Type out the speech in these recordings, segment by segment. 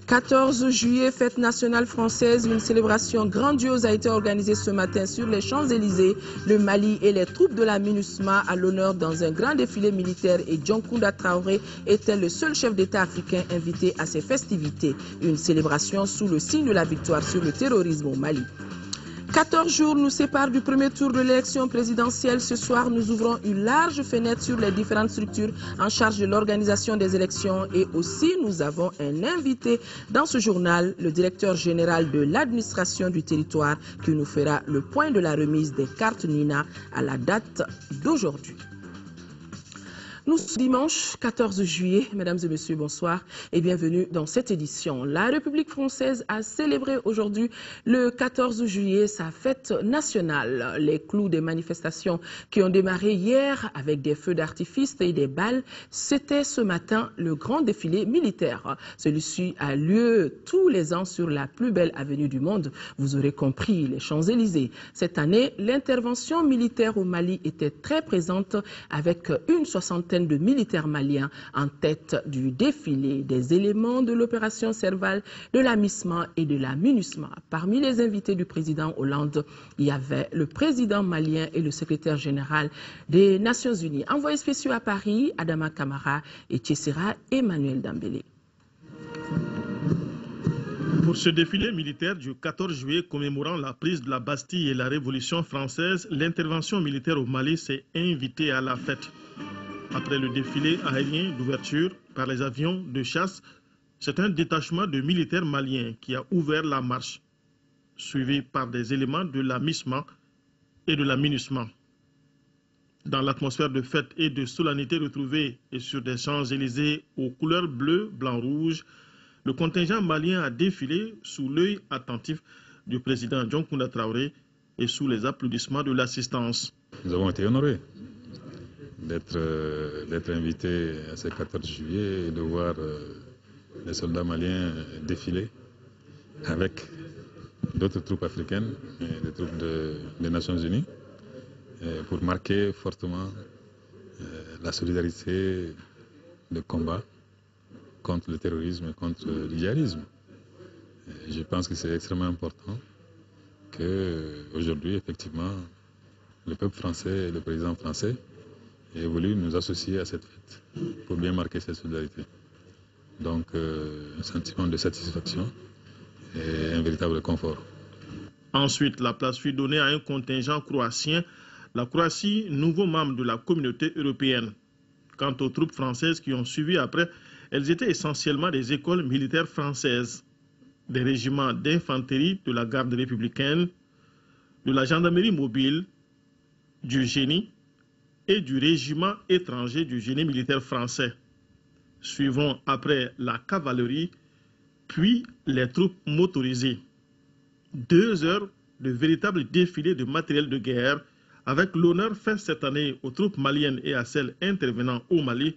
14 juillet, fête nationale française, une célébration grandiose a été organisée ce matin sur les Champs-Élysées. Le Mali et les troupes de la MINUSMA à l'honneur dans un grand défilé militaire et Dioncounda Traoré était le seul chef d'État africain invité à ces festivités. Une célébration sous le signe de la victoire sur le terrorisme au Mali. 14 jours nous séparent du premier tour de l'élection présidentielle. Ce soir, nous ouvrons une large fenêtre sur les différentes structures en charge de l'organisation des élections. Et aussi, nous avons un invité dans ce journal, le directeur général de l'administration du territoire, qui nous fera le point de la remise des cartes Nina à la date d'aujourd'hui. Nous sommes dimanche 14 juillet, mesdames et messieurs, bonsoir et bienvenue dans cette édition. La République française a célébré aujourd'hui le 14 juillet sa fête nationale. Les clous des manifestations qui ont démarré hier avec des feux d'artifice et des balles, c'était ce matin le grand défilé militaire. Celui-ci a lieu tous les ans sur la plus belle avenue du monde. Vous aurez compris, les Champs-Élysées. Cette année, l'intervention militaire au Mali était très présente avec une soixantaine de militaires maliens en tête du défilé. Des éléments de l'opération Serval, de la MISMA et de la MINUSMA. Parmi les invités du président Hollande, il y avait le président malien et le secrétaire général des Nations Unies. Envoyés spéciaux à Paris, Adama Kamara et Tchessira Emmanuel Dambélé. Pour ce défilé militaire du 14 juillet commémorant la prise de la Bastille et la Révolution française, l'intervention militaire au Mali s'est invitée à la fête. Après le défilé aérien d'ouverture par les avions de chasse, c'est un détachement de militaires maliens qui a ouvert la marche, suivi par des éléments de la MISMA et de la MINUSMA. Dans l'atmosphère de fête et de solennité retrouvée et sur des Champs-Élysées aux couleurs bleu, blanc, rouge, le contingent malien a défilé sous l'œil attentif du président Dioncounda Traoré et sous les applaudissements de l'assistance. Nous avons été honorés d'être invités à ce 14 juillet et de voir les soldats maliens défiler avec d'autres troupes africaines, et des troupes des Nations Unies, pour marquer fortement la solidarité de combat contre le terrorisme et contre le djihadisme. Je pense que c'est extrêmement important qu'aujourd'hui, effectivement, le peuple français et le président français aient voulu nous associer à cette fête pour bien marquer cette solidarité. Donc, un sentiment de satisfaction et un véritable confort. Ensuite, la place fut donnée à un contingent croatien, la Croatie, nouveau membre de la communauté européenne. Quant aux troupes françaises qui ont suivi après, elles étaient essentiellement des écoles militaires françaises, des régiments d'infanterie de la garde républicaine, de la gendarmerie mobile, du génie et du régiment étranger du génie militaire français. Suivons après la cavalerie, puis les troupes motorisées. 2 heures de véritable défilé de matériel de guerre, avec l'honneur fait cette année aux troupes maliennes et à celles intervenant au Mali.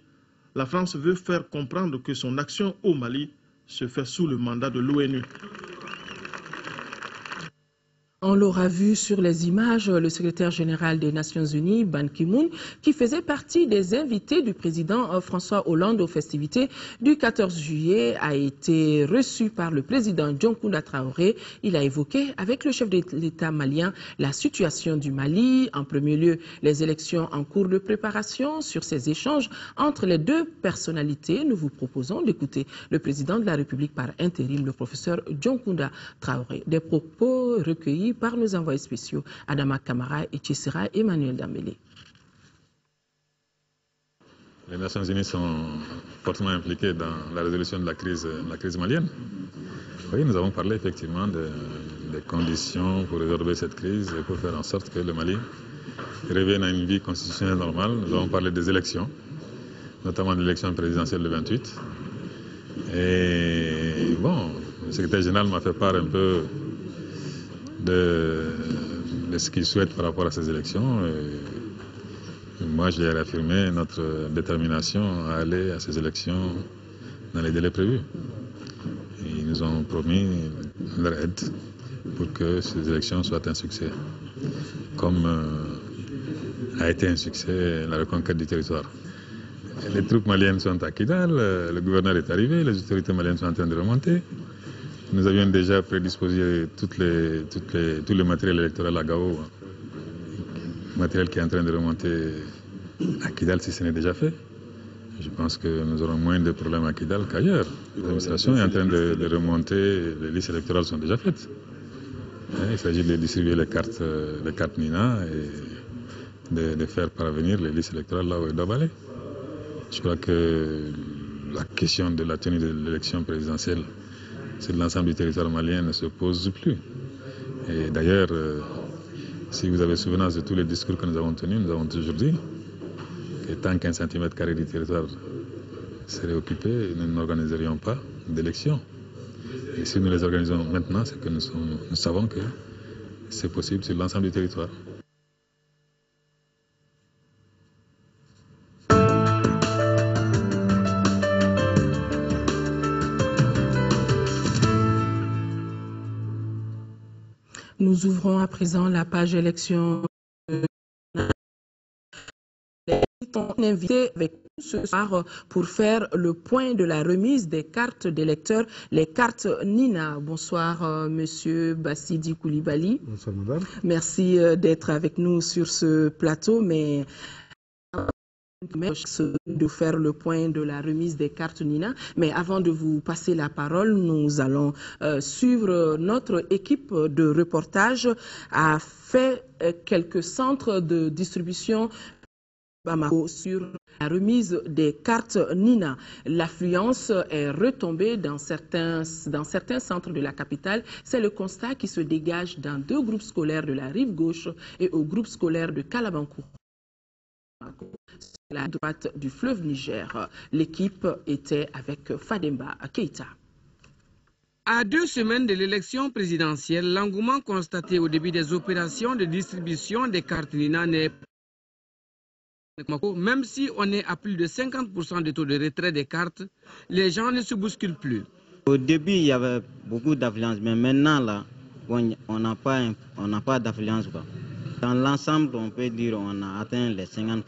La France veut faire comprendre que son action au Mali se fait sous le mandat de l'ONU. On l'aura vu sur les images, le secrétaire général des Nations Unies, Ban Ki-moon, qui faisait partie des invités du président François Hollande aux festivités du 14 juillet, a été reçu par le président Dioncounda Traoré. Il a évoqué avec le chef de l'État malien la situation du Mali, en premier lieu les élections en cours de préparation. Sur ces échanges entre les deux personnalités, nous vous proposons d'écouter le président de la République par intérim, le professeur Dioncounda Traoré. Des propos recueillis par nos envoyés spéciaux Adama Kamara et Tchessira Emmanuel Dambélé. Les Nations Unies sont fortement impliquées dans la résolution de la crise malienne. Oui, nous avons parlé effectivement des conditions pour résorber cette crise et pour faire en sorte que le Mali revienne à une vie constitutionnelle normale. Nous avons parlé des élections, notamment de l'élection présidentielle le 28. Et bon, le secrétaire général m'a fait part un peu de ce qu'il souhaite par rapport à ces élections. Et moi, je lui ai réaffirmé notre détermination à aller à ces élections dans les délais prévus. Et ils nous ont promis leur aide pour que ces élections soient un succès, comme a été un succès la reconquête du territoire. Les troupes maliennes sont à Kidal, le gouverneur est arrivé, les autorités maliennes sont en train de remonter. Nous avions déjà prédisposé tout le matériel électoral à Gao, matériel qui est en train de remonter à Kidal si ce n'est déjà fait. Je pense que nous aurons moins de problèmes à Kidal qu'ailleurs. L'administration est en train de remonter, les listes électorales sont déjà faites. Il s'agit de distribuer les cartes Nina et de faire parvenir les listes électorales là où elles doivent aller. Je crois que la question de la tenue de l'élection présidentielle sur l'ensemble du territoire malien ne se pose plus. Et d'ailleurs, si vous avez souvenance de tous les discours que nous avons tenus, nous avons toujours dit que tant qu'un centimètre carré du territoire serait occupé, nous n'organiserions pas d'élections. Et si nous les organisons maintenant, c'est que nous savons que c'est possible sur l'ensemble du territoire. Nous ouvrons à présent la page élection. On est invité avec nous ce soir pour faire le point de la remise des cartes d'électeurs, les cartes Nina. Bonsoir, monsieur Bassidi Koulibaly. Bonsoir, madame. Merci d'être avec nous sur ce plateau, mais de faire le point de la remise des cartes Nina. Mais avant de vous passer la parole, nous allons suivre notre équipe de reportage a fait quelques centres de distribution Bamako sur la remise des cartes Nina. L'affluence est retombée dans certains centres de la capitale. C'est le constat qui se dégage dans deux groupes scolaires de la rive gauche et au groupe scolaire de Kalabankou, la droite du fleuve Niger. L'équipe était avec Fademba Keita. À 2 semaines de l'élection présidentielle, l'engouement constaté au début des opérations de distribution des cartes Nina n'est pas. Même si on est à plus de 50% de taux de retrait des cartes, les gens ne se bousculent plus. Au début, il y avait beaucoup d'affluence, mais maintenant, là, on n'a pas d'affluence. Dans l'ensemble, on peut dire qu'on a atteint les 50%.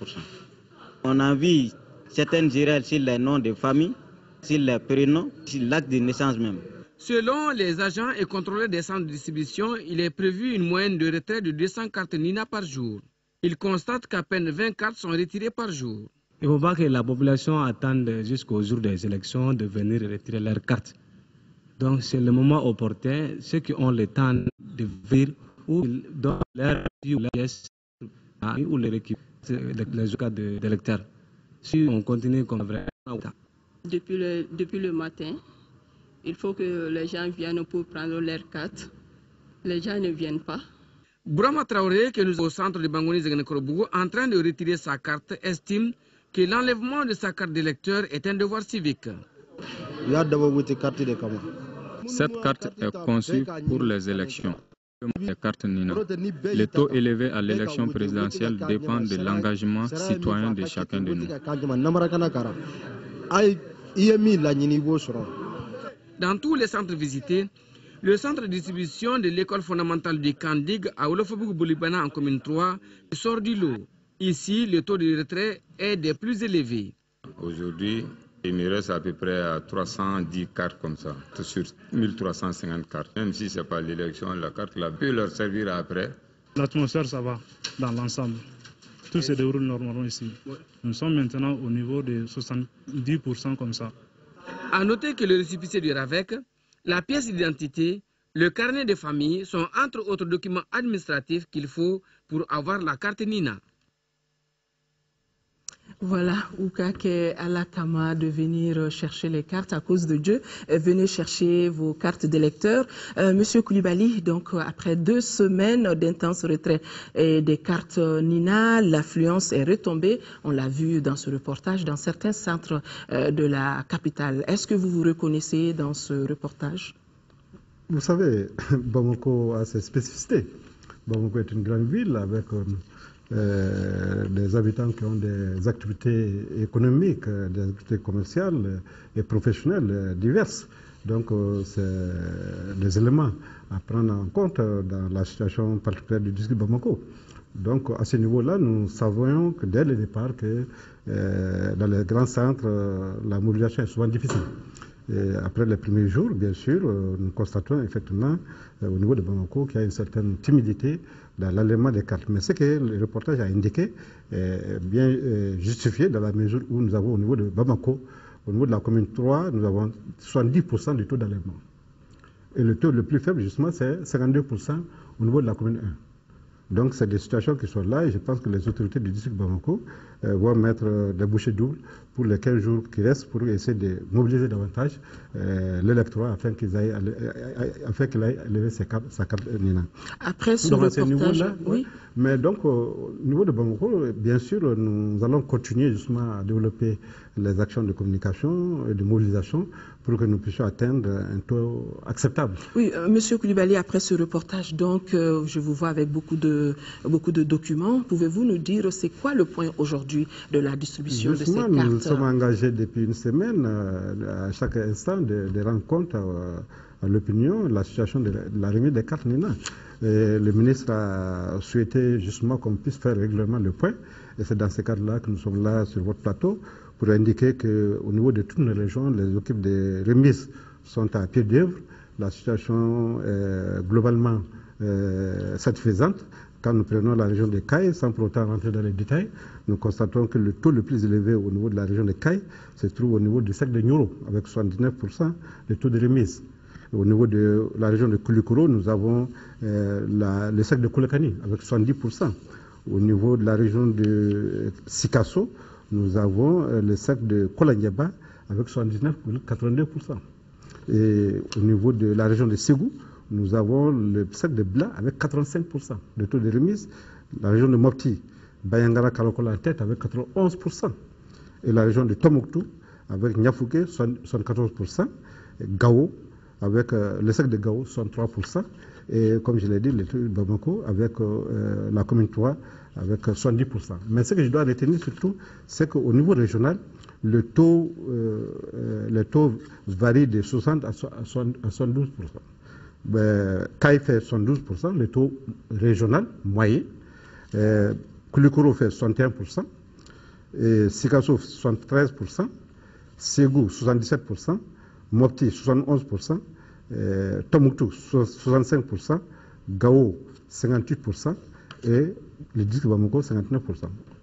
On a vu certaines erreurs sur les noms de famille, sur les prénoms, sur l'acte de naissance même. Selon les agents et contrôleurs des centres de distribution, il est prévu une moyenne de retrait de 200 cartes Nina par jour. Ils constatent qu'à peine 20 cartes sont retirées par jour. Il ne faut pas que la population attende jusqu'au jour des élections de venir retirer leurs cartes. Donc c'est le moment opportun, ceux qui ont le temps de venir ou dans leur pièce ou les équipes, les cartes d'électeurs. Si on continue comme vraiment. Depuis le matin, il faut que les gens viennent pour prendre leurs cartes. Les gens ne viennent pas. Brahma Traoré, qui nous est au centre de Bangoni Zegenekorobougou, en train de retirer sa carte, estime que l'enlèvement de sa carte d'électeur est un devoir civique. Cette carte est conçue pour les élections. Les cartes Nina. Le taux élevé à l'élection présidentielle dépend de l'engagement citoyen de chacun de nous. Dans tous les centres visités, le centre de distribution de l'école fondamentale du Kandig à Olofobougou-Boulibana en commune 3 sort du lot. Ici, le taux de retrait est des plus élevés. Aujourd'hui, il me reste à peu près à 310 cartes comme ça, sur 1350 cartes. Même si ce n'est pas l'élection, la carte là peut leur servir après. L'atmosphère, ça va dans l'ensemble. Tout se déroule normalement ici. Nous sommes maintenant au niveau de 70% comme ça. À noter que le récépissé du RAVEC, la pièce d'identité, le carnet de famille sont entre autres documents administratifs qu'il faut pour avoir la carte Nina. Voilà, Oukake Alakama de venir chercher les cartes à cause de Dieu. Venez chercher vos cartes d'électeurs. Monsieur Koulibaly, donc après 2 semaines d'intense retrait des cartes Nina, l'affluence est retombée. On l'a vu dans ce reportage dans certains centres de la capitale. Est-ce que vous vous reconnaissez dans ce reportage? Vous savez, Bamako a ses spécificités. Bamako est une grande ville avec des habitants qui ont des activités économiques, des activités commerciales et professionnelles diverses. Donc, c'est des éléments à prendre en compte dans la situation particulière du district Bamako. Donc à ce niveau-là, nous savions que dès le départ que dans les grands centres, la mobilisation est souvent difficile. Et après les premiers jours, bien sûr, nous constatons effectivement au niveau de Bamako qu'il y a une certaine timidité dans l'enlèvement des cartes. Mais ce que le reportage a indiqué est bien justifié dans la mesure où nous avons au niveau de Bamako, au niveau de la commune 3, nous avons 70% du taux d'enlèvement. Et le taux le plus faible, justement, c'est 52% au niveau de la commune 1. Donc, c'est des situations qui sont là et je pense que les autorités du district de Bamako vont mettre des bouchées doubles pour les 15 jours qui restent pour essayer de mobiliser davantage l'électorat afin qu'il aille lever sa carte Nina. Après ce reportage, oui. Mais donc, au niveau de Bamako, bien sûr, nous allons continuer justement à développer les actions de communication et de mobilisation pour que nous puissions atteindre un taux acceptable. Oui, Monsieur Koulibaly, après ce reportage, donc, je vous vois avec beaucoup de documents. Pouvez-vous nous dire c'est quoi le point aujourd'hui de la distribution de ces cartes? Nous sommes engagés depuis une semaine à chaque instant de rendre compte à l'opinion la situation de la remise des cartes Nina. Et le ministre a souhaité justement qu'on puisse faire régulièrement le point. Et c'est dans ce cadre-là que nous sommes là sur votre plateau pour indiquer qu'au niveau de toutes nos régions, les équipes de remise sont à pied d'œuvre. La situation est globalement satisfaisante. Quand nous prenons la région de Caille, sans pour autant rentrer dans les détails, nous constatons que le taux le plus élevé au niveau de la région de Caille se trouve au niveau du sac de Nyoro, avec 79% de taux de remise. Au niveau de la région de Koulikoro, nous avons le sac de Koulekani, avec 70%. Au niveau de la région de Sikasso, nous avons le sac de Kolanyaba, avec 79,82%. Et au niveau de la région de Ségou, nous avons le sac de Bla avec 85% de taux de remise. La région de Mopti, Bayangara Kalokola en tête avec 91%. Et la région de Tombouctou avec Niafouké, 74%. Et Gao, avec le sac de Gao, 63%. Et comme je l'ai dit, le truc de Bamako avec la commune 3 avec 70%. Mais ce que je dois retenir surtout, c'est qu'au niveau régional, le taux varie de 60 à 72%. Caille fait 72%, le taux régional moyen. Koulikoro fait 61%, Sikasso 73%, Ségou 77%, Mopti 71%, Tombouctou 65%, Gao 58% et le district de Bamako 59%.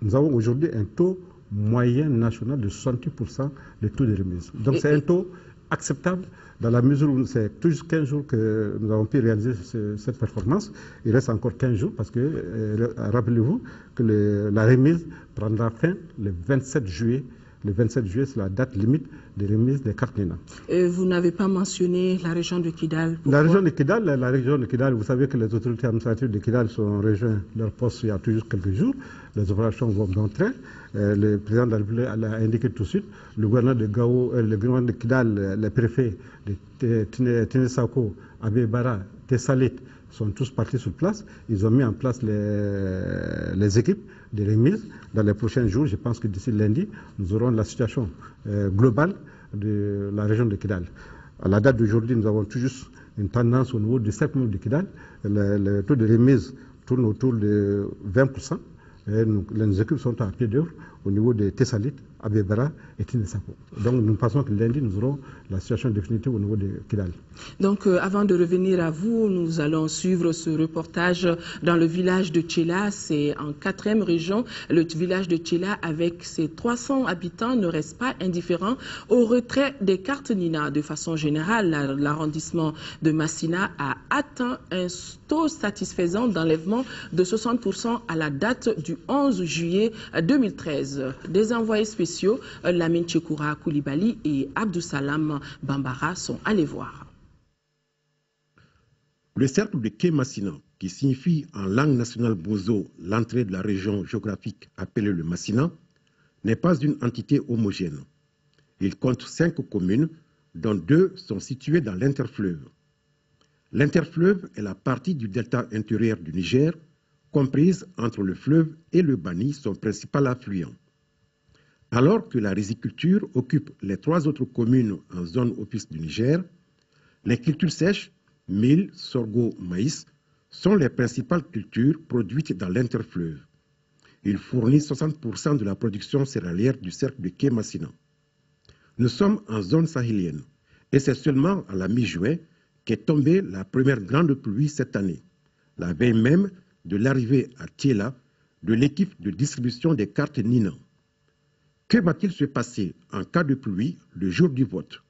Nous avons aujourd'hui un taux moyen national de 68% de taux de remise. Donc c'est un taux acceptable dans la mesure où c'est toujours 15 jours que nous avons pu réaliser cette performance. Il reste encore 15 jours parce que, rappelez-vous que la remise prendra fin le 27 juillet. Le 27 juillet, c'est la date limite de remise des cartes Nina. Et vous n'avez pas mentionné la région de Kidal. La région de Kidal, vous savez que les autorités administratives de Kidal sont rejoints leur poste il y a toujours quelques jours. Les opérations vont bon train. Le président de la République l'a indiqué tout de suite. Le gouverneur de Gao, le gouverneur de Kidal, les préfets de Tinesako, Abebara, Tessalit sont tous partis sur place. Ils ont mis en place les équipes de remise. Dans les prochains jours, je pense que d'ici lundi, nous aurons la situation globale de la région de Kidal. À la date d'aujourd'hui, nous avons toujours une tendance au niveau du segment de Kidal. Le taux de remise tourne autour de 20%. Et les équipes sont à pied d'œuvre au niveau de Tessalit, Abebara et Tinesako. Donc nous pensons que lundi, nous aurons la situation définitive au niveau de Kidal. Donc avant de revenir à vous, nous allons suivre ce reportage dans le village de Tchela. C'est en 4e région. Le village de Tchela, avec ses 300 habitants, ne reste pas indifférent au retrait des cartes Nina. De façon générale, l'arrondissement de Massina a atteint un taux satisfaisant d'enlèvement de 60% à la date du 11 juillet 2013. Des envoyés spéciaux, Lamine Tchekoura Koulibaly et Abdou Salam Bambara sont allés voir. Le cercle de Kémassina, qui signifie en langue nationale bozo l'entrée de la région géographique appelée le Massina, n'est pas une entité homogène. Il compte 5 communes, dont 2 sont situées dans l'interfleuve. L'interfleuve est la partie du delta intérieur du Niger, comprise entre le fleuve et le Bani, son principal affluent. Alors que la riziculture occupe les 3 autres communes en zone opus du Niger, les cultures sèches, mil, sorgho, maïs, sont les principales cultures produites dans l'interfleuve. Ils fournissent 60% de la production céréalière du cercle de Kémassina. Nous sommes en zone sahélienne et c'est seulement à la mi-juin qu'est tombée la première grande pluie cette année, la veille même de l'arrivée à Thiela de l'équipe de distribution des cartes Nina. Que va-t-il se passer en cas de pluie le jour du vote?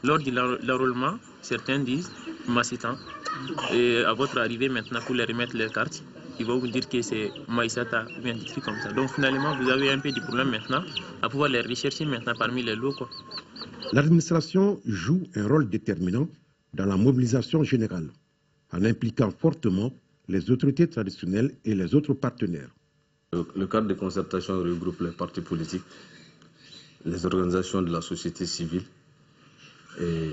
Lors de l'enrôlement, certains disent Massitan, et à votre arrivée maintenant pour les remettre les cartes, ils vont vous dire que c'est Maïsata ou bien des trucs comme ça. Donc finalement, vous avez un peu de problème maintenant à pouvoir les rechercher maintenant parmi les lots. L'administration joue un rôle déterminant dans la mobilisation générale, en impliquant fortement les autorités traditionnelles et les autres partenaires. Le cadre de concertation regroupe les partis politiques, les organisations de la société civile et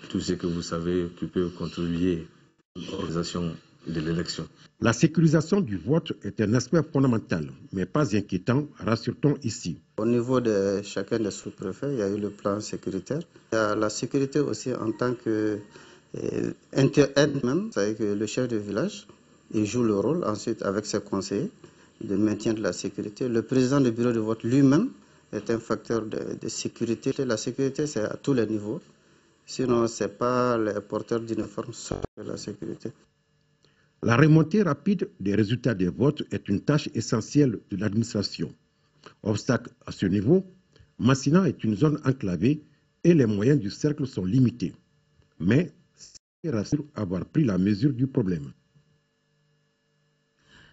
tout ce que vous savez qui peut contribuer à l'organisation de l'élection. La sécurisation du vote est un aspect fondamental, mais pas inquiétant, rassure-t-on ici. Au niveau de chacun des sous-préfets, il y a eu le plan sécuritaire. Il y a la sécurité aussi en tant que même, c'est-à-dire que le chef de village, il joue le rôle ensuite avec ses conseillers de maintien de la sécurité. Le président du bureau de vote lui-même est un facteur de sécurité. La sécurité, c'est à tous les niveaux. Sinon, ce n'est pas les porteurs d'uniformes sur la sécurité. La remontée rapide des résultats des votes est une tâche essentielle de l'administration. Obstacle à ce niveau, Massina est une zone enclavée et les moyens du cercle sont limités. Mais c'est rassure avoir pris la mesure du problème.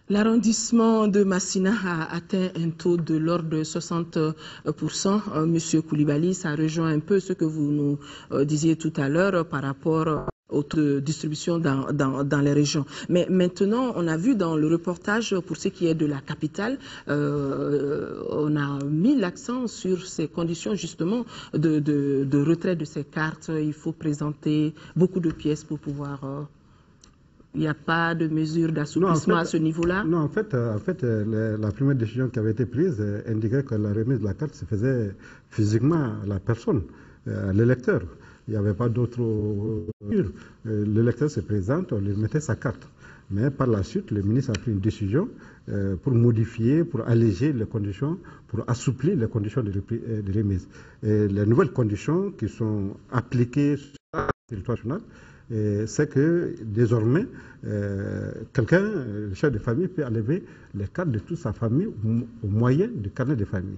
L'arrondissement de Massina a atteint un taux de l'ordre de 60%. Monsieur Koulibaly, ça rejoint un peu ce que vous nous disiez tout à l'heure par rapport aux taux de distribution dans les régions. Mais maintenant, on a vu dans le reportage, pour ce qui est de la capitale, on a mis l'accent sur ces conditions justement de retrait de ces cartes. Il faut présenter beaucoup de pièces pour pouvoir... Il n'y a pas de mesure d'assouplissement à ce niveau-là? Non, en fait, la première décision qui avait été prise indiquait que la remise de la carte se faisait physiquement à la personne, à l'électeur. Il n'y avait pas d'autre mesure. L'électeur se présente, on lui mettait sa carte. Mais par la suite, le ministre a pris une décision pour modifier, pour alléger les conditions, pour assouplir les conditions de remise. Et les nouvelles conditions qui sont appliquées sur le territoire national, c'est que désormais, quelqu'un, le chef de famille, peut enlever les cartes de toute sa famille au moyen du carnet de famille.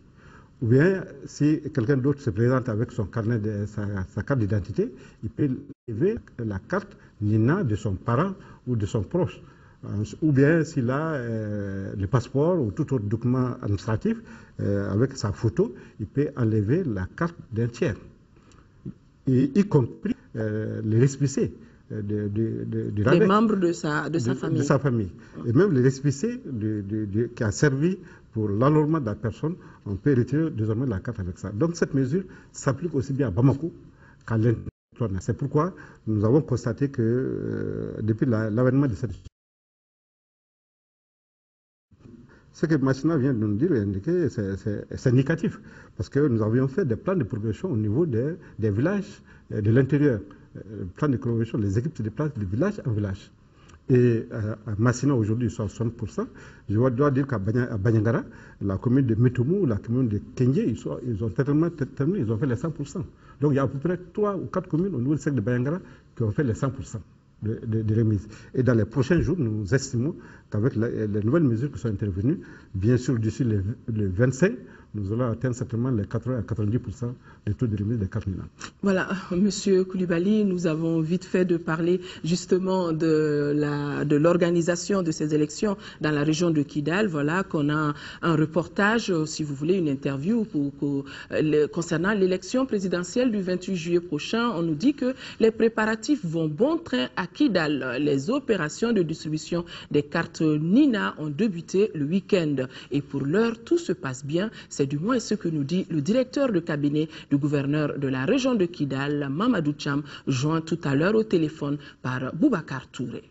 Ou bien, si quelqu'un d'autre se présente avec son carnet sa carte d'identité, il peut enlever la carte Nina de son parent ou de son proche. Ou bien, s'il a le passeport ou tout autre document administratif avec sa photo, il peut enlever la carte d'un tiers. Y compris les récépissés les membres de sa famille. De sa famille. Et même les récépissés qui a servi pour l'enrôlement de la personne, on peut retirer désormais la carte avec ça. Donc cette mesure s'applique aussi bien à Bamako qu'à l'intérieur. C'est pourquoi nous avons constaté que depuis l'avènement de cette... Ce que Massina vient de nous dire et indiquer, c'est indicatif. Parce que nous avions fait des plans de progression au niveau des villages de l'intérieur. Plan de progression, les équipes se déplacent de village en village. Et à Massina, aujourd'hui, ils sont à 60%. Je dois dire qu'à Banyangara, la commune de Metumu, la commune de Kenye, ils ont totalement terminé, ils ont fait les 100%. Donc il y a à peu près 3 ou 4 communes au niveau du cercle de Banyangara qui ont fait les 100% de remise. Et dans les prochains jours, nous estimons qu'avec les nouvelles mesures qui sont intervenues, bien sûr d'ici le 25, nous allons atteindre certainement les 80 à 90% des taux de remise des cartes Nina. Voilà, Monsieur Koulibaly, nous avons vite fait de parler justement de l'organisation de ces élections dans la région de Kidal. Voilà qu'on a un reportage, si vous voulez, une interview concernant l'élection présidentielle du 28 juillet prochain. On nous dit que les préparatifs vont bon train à Kidal. Les opérations de distribution des cartes Nina ont débuté le week-end. Et pour l'heure, tout se passe bien. C'est du moins ce que nous dit le directeur de cabinet du gouverneur de la région de Kidal, Mamadou Cham, joint tout à l'heure au téléphone par Boubacar Touré.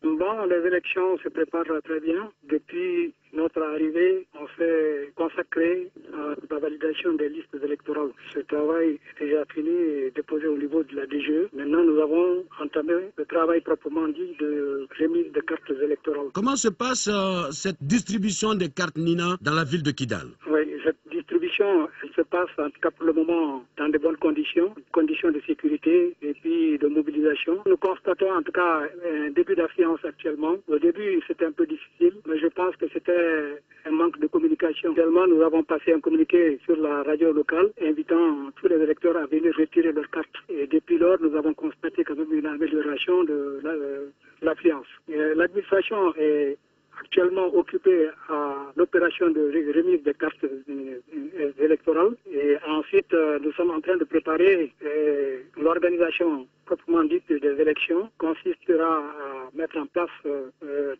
Bon, les élections se préparent très bien. Depuis notre arrivée, on s'est consacré à la validation des listes électorales. Ce travail est déjà fini et déposé au niveau de la DGE. Maintenant, nous avons entamé le travail proprement dit de remise des cartes électorales. Comment se passe cette distribution des cartes Nina dans la ville de Kidal? Oui, cette distribution, elle se passe en tout cas pour le moment dans de bonnes conditions de sécurité et puis de mobilisation. Nous constatons en tout cas un début d'affluence actuellement. Au début, c'était un peu difficile, mais je pense que c'était un manque de communication. Actuellement, nous avons passé un communiqué sur la radio locale invitant tous les électeurs à venir retirer leurs cartes. Et depuis lors, nous avons constaté quand même une amélioration de l'affluence. L'administration est actuellement occupé à l'opération de remise des cartes électorales. Et ensuite, nous sommes en train de préparer l'organisation proprement dite des élections, consistera à mettre en place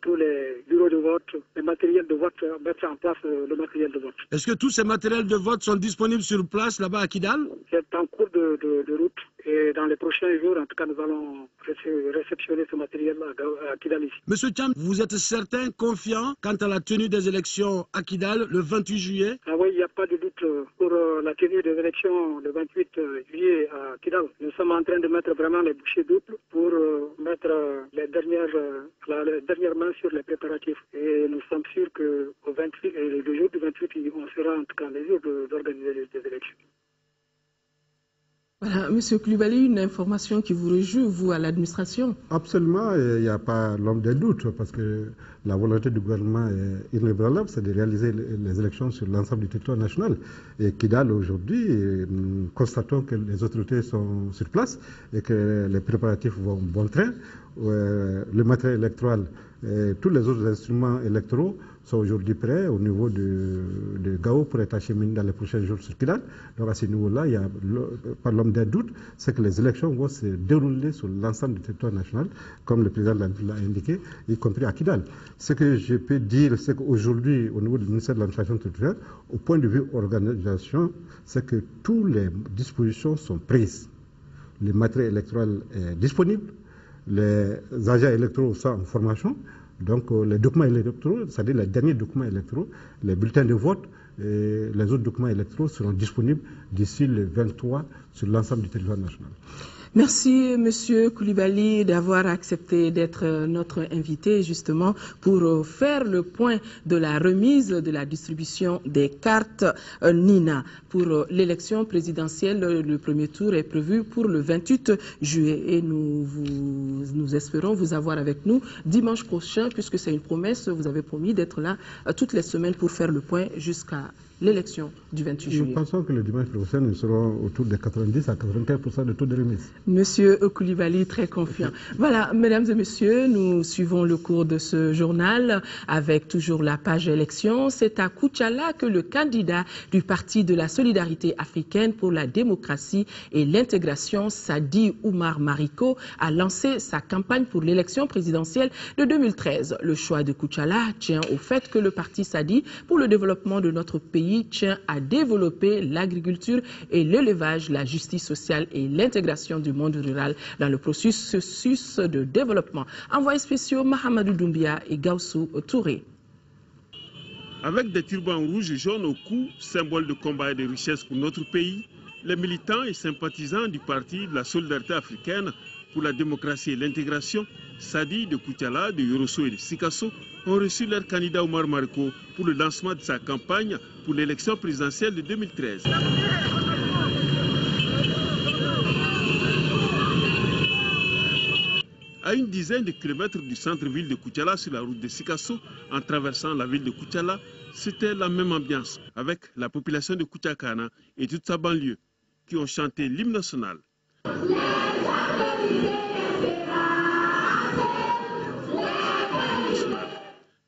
tous les bureaux de vote, les matériels de vote, mettre en place le matériel de vote. Est-ce que tous ces matériels de vote sont disponibles sur place là-bas à Kidal? C'est en cours de route et dans les prochains jours, en tout cas, nous allons réceptionner ce matériel-là à Kidal ici. Monsieur Cham, vous êtes certain, confiant quant à la tenue des élections à Kidal le 28 juillet? Ah oui, il n'y a pas de doute pour la tenue des élections le 28 juillet à Kidal. Nous sommes en train de mettre vraiment les bouchées doubles pour mettre les dernières mains sur les préparatifs. Et nous sommes sûrs qu'au 28, et le jour du 28, on sera en tout cas en mesure d'organiser des élections. Voilà, Monsieur Koulibaly, une information qui vous réjouit, vous, à l'administration? Absolument, il n'y a pas l'homme des doutes, parce que la volonté du gouvernement est inébranlable, c'est de réaliser les élections sur l'ensemble du territoire national. Et Kidal, aujourd'hui, nous constatons que les autorités sont sur place et que les préparatifs vont bon train. Le matériel électoral et tous les autres instruments électoraux sont aujourd'hui prêts au niveau de Gao pour être acheminés dans les prochains jours sur Kidal. Donc à ce niveau-là, il n'y a pas l'homme des doutes, c'est que les élections vont se dérouler sur l'ensemble du territoire national, comme le président l'a indiqué, y compris à Kidal. Ce que je peux dire, c'est qu'aujourd'hui, au niveau du ministère de l'administration territoriale, au point de vue organisation, c'est que toutes les dispositions sont prises. Le matériel électoral est disponible, les agents électoraux sont en formation. Donc les documents électoraux, c'est-à-dire les derniers documents électoraux, les bulletins de vote et les autres documents électoraux seront disponibles d'ici le 23 sur l'ensemble du territoire national. Merci, Monsieur Koulibaly, d'avoir accepté d'être notre invité, justement, pour faire le point de la remise de la distribution des cartes Nina. Pour l'élection présidentielle, le premier tour est prévu pour le 28 juillet. Et nous espérons vous avoir avec nous dimanche prochain, puisque c'est une promesse. Vous avez promis d'être là toutes les semaines pour faire le point jusqu'à l'élection du 28 juillet. Nous pensons que le dimanche prochain, nous serons autour de 90 à 95% de taux de remise. Monsieur Koulibaly, très confiant. Voilà, mesdames et messieurs, nous suivons le cours de ce journal avec toujours la page élection. C'est à Koutiala que le candidat du Parti de la Solidarité africaine pour la démocratie et l'intégration, Sadi Oumar Mariko, a lancé sa campagne pour l'élection présidentielle de 2013. Le choix de Koutiala tient au fait que le parti Sadi pour le développement de notre pays tient à développer l'agriculture et l'élevage, la justice sociale et l'intégration du monde rural dans le processus de développement. Envoyés spéciaux Mahamadou Doumbia et Gaussou Touré. Avec des turbans rouges et jaunes au cou, symbole de combat et de richesse pour notre pays, les militants et sympathisants du Parti de la Solidarité africaine pour la démocratie et l'intégration, Sadi de Koutiala, de Yorosso et de Sikasso, ont reçu leur candidat Oumar Mariko pour le lancement de sa campagne pour l'élection présidentielle de 2013. À une dizaine de kilomètres du centre-ville de Koutiala, sur la route de Sikasso, en traversant la ville de Koutiala, c'était la même ambiance avec la population de Koutiakana et toute sa banlieue qui ont chanté l'hymne national.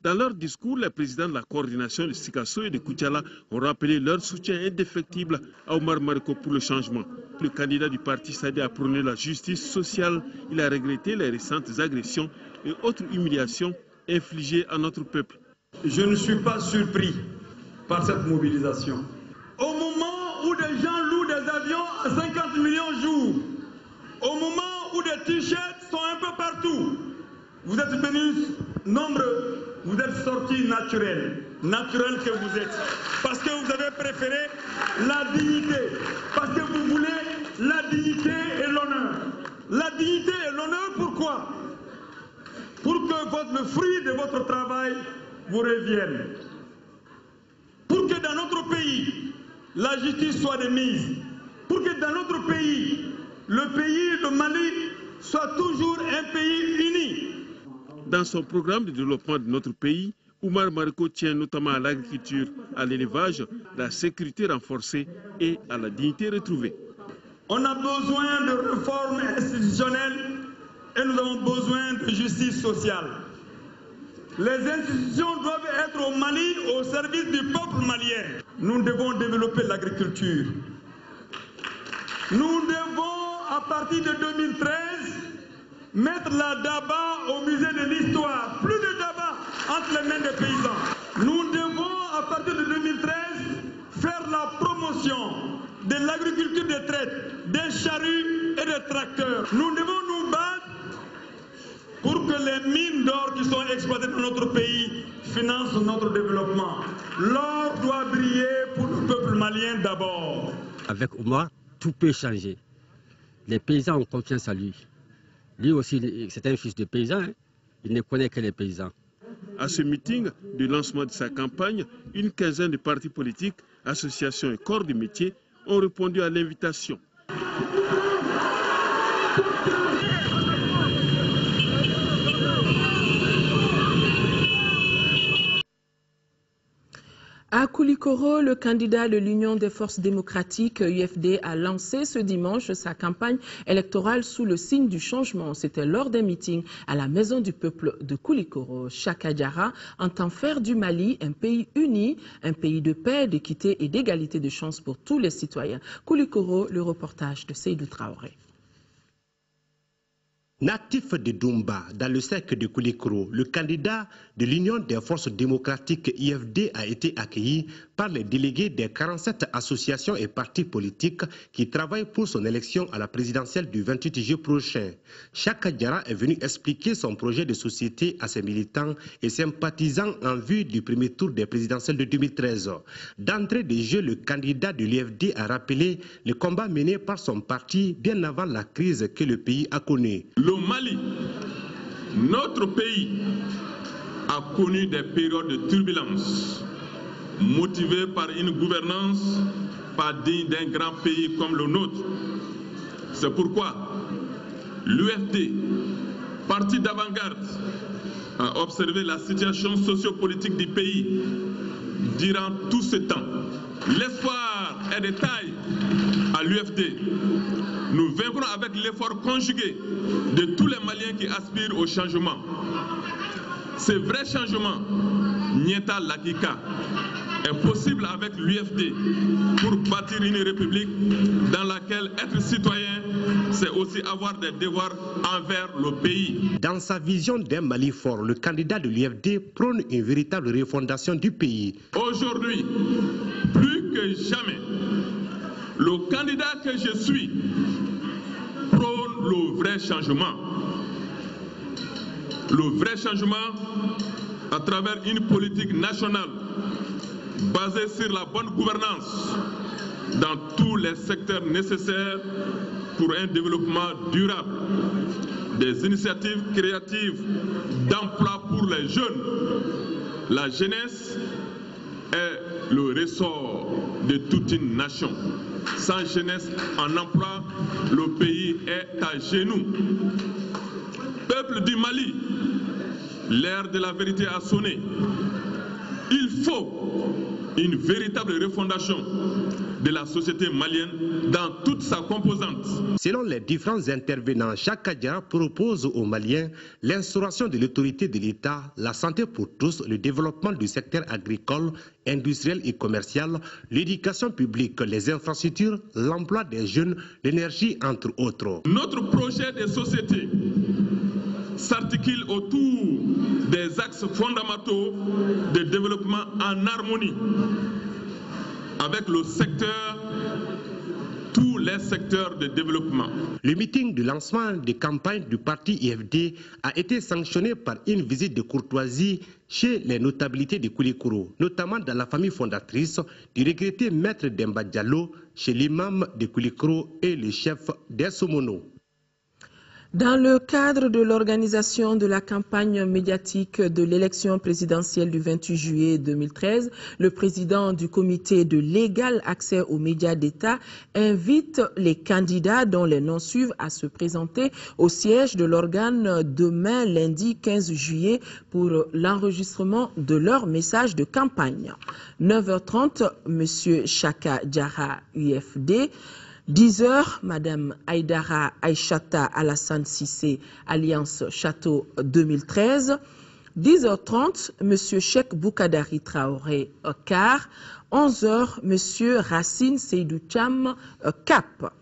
Dans leur discours, les présidents de la coordination de Sikasso et de Koutiala ont rappelé leur soutien indéfectible à Omar Mariko pour le changement. Le candidat du parti Sadé a prôné la justice sociale. Il a regretté les récentes agressions et autres humiliations infligées à notre peuple. Je ne suis pas surpris par cette mobilisation. Au moment où des gens louent des avions à 50 millions de jours, au moment où des t-shirts sont un peu partout, vous êtes venus nombreux. Vous êtes sortis naturels que vous êtes, parce que vous avez préféré la dignité, parce que vous voulez la dignité et l'honneur. La dignité et l'honneur, pourquoi? Pour que le fruit de votre travail vous revienne. Pour que dans notre pays, la justice soit de mise. Pour que dans notre pays, le Mali, soit toujours un pays uni. Dans son programme de développement de notre pays, Omar Mariko tient notamment à l'agriculture, à l'élevage, la sécurité renforcée et à la dignité retrouvée. On a besoin de réformes institutionnelles et nous avons besoin de justice sociale. Les institutions doivent être au Mali au service du peuple malien. Nous devons développer l'agriculture. Nous devons, à partir de 2013, mettre la Daba au musée de l'histoire. Plus de Daba entre les mains des paysans. Nous devons, à partir de 2013, faire la promotion de l'agriculture de traite, des charrues et des tracteurs. Nous devons nous battre pour que les mines d'or qui sont exploitées dans notre pays financent notre développement. L'or doit briller pour le peuple malien d'abord. Avec Omar, tout peut changer. Les paysans ont confiance en lui. Lui aussi, c'est un fils de paysan, hein. Il ne connaît que les paysans. À ce meeting de lancement de sa campagne, une quinzaine de partis politiques, associations et corps de métier ont répondu à l'invitation. À Koulikoro, le candidat de l'Union des forces démocratiques, UFD, a lancé ce dimanche sa campagne électorale sous le signe du changement. C'était lors d'un meeting à la Maison du Peuple de Koulikoro. Chaka Diarra entend faire du Mali un pays uni, un pays de paix, d'équité et d'égalité de chances pour tous les citoyens. Koulikoro, le reportage de Seydou Traoré. Natif de Doumba, dans le cercle de Koulikoro, le candidat de l'Union des forces démocratiques IFD a été accueilli par les délégués des 47 associations et partis politiques qui travaillent pour son élection à la présidentielle du 28 juillet prochain. Chaka Diarra est venu expliquer son projet de société à ses militants et sympathisants en vue du premier tour des présidentielles de 2013. D'entrée de jeu, le candidat de l'IFD a rappelé le combat mené par son parti bien avant la crise que le pays a connue. Le Mali, notre pays, a connu des périodes de turbulence motivées par une gouvernance pas digne d'un grand pays comme le nôtre. C'est pourquoi l'UFD, parti d'avant-garde, a observé la situation sociopolitique du pays durant tout ce temps. L'espoir est de taille à l'UFD. Nous vaincrons avec l'effort conjugué de tous les Maliens qui aspirent au changement. Ce vrai changement, Nieta Lakika, est possible avec l'UFD pour bâtir une république dans laquelle être citoyen, c'est aussi avoir des devoirs envers le pays. Dans sa vision d'un Mali fort, le candidat de l'UFD prône une véritable refondation du pays. Aujourd'hui, plus que jamais, le candidat que je suis prône le vrai changement. Le vrai changement à travers une politique nationale basée sur la bonne gouvernance dans tous les secteurs nécessaires pour un développement durable, des initiatives créatives d'emploi pour les jeunes. La jeunesse est le ressort de toute une nation. Sans jeunesse en emploi, le pays est à genoux. Peuple du Mali, l'ère de la vérité a sonné. Il faut une véritable refondation de la société malienne dans toute sa composante. Selon les différents intervenants, chaque Kadiara propose aux Maliens l'instauration de l'autorité de l'État, la santé pour tous, le développement du secteur agricole, industriel et commercial, l'éducation publique, les infrastructures, l'emploi des jeunes, l'énergie, entre autres. Notre projet de société s'articule autour des axes fondamentaux de développement en harmonie avec le secteur, tous les secteurs de développement. Le meeting de lancement des campagnes du parti IFD a été sanctionné par une visite de courtoisie chez les notabilités de Koulikoro, notamment dans la famille fondatrice du regretté maître Demba Diallo, chez l'imam de Koulikoro et le chef des Somono. Dans le cadre de l'organisation de la campagne médiatique de l'élection présidentielle du 28 juillet 2013, le président du comité de l'égal accès aux médias d'État invite les candidats dont les noms suivent à se présenter au siège de l'organe demain lundi 15 juillet pour l'enregistrement de leur message de campagne. 9h30, M. Chaka Diarra, UFD. 10h, Madame Aïdara Aïchata Alassane Sissé, Alliance Château 2013. 10h30, Monsieur Cheikh Boukadari Traoré, CAR. 11h, Monsieur Racine Seydou Cham, CAP.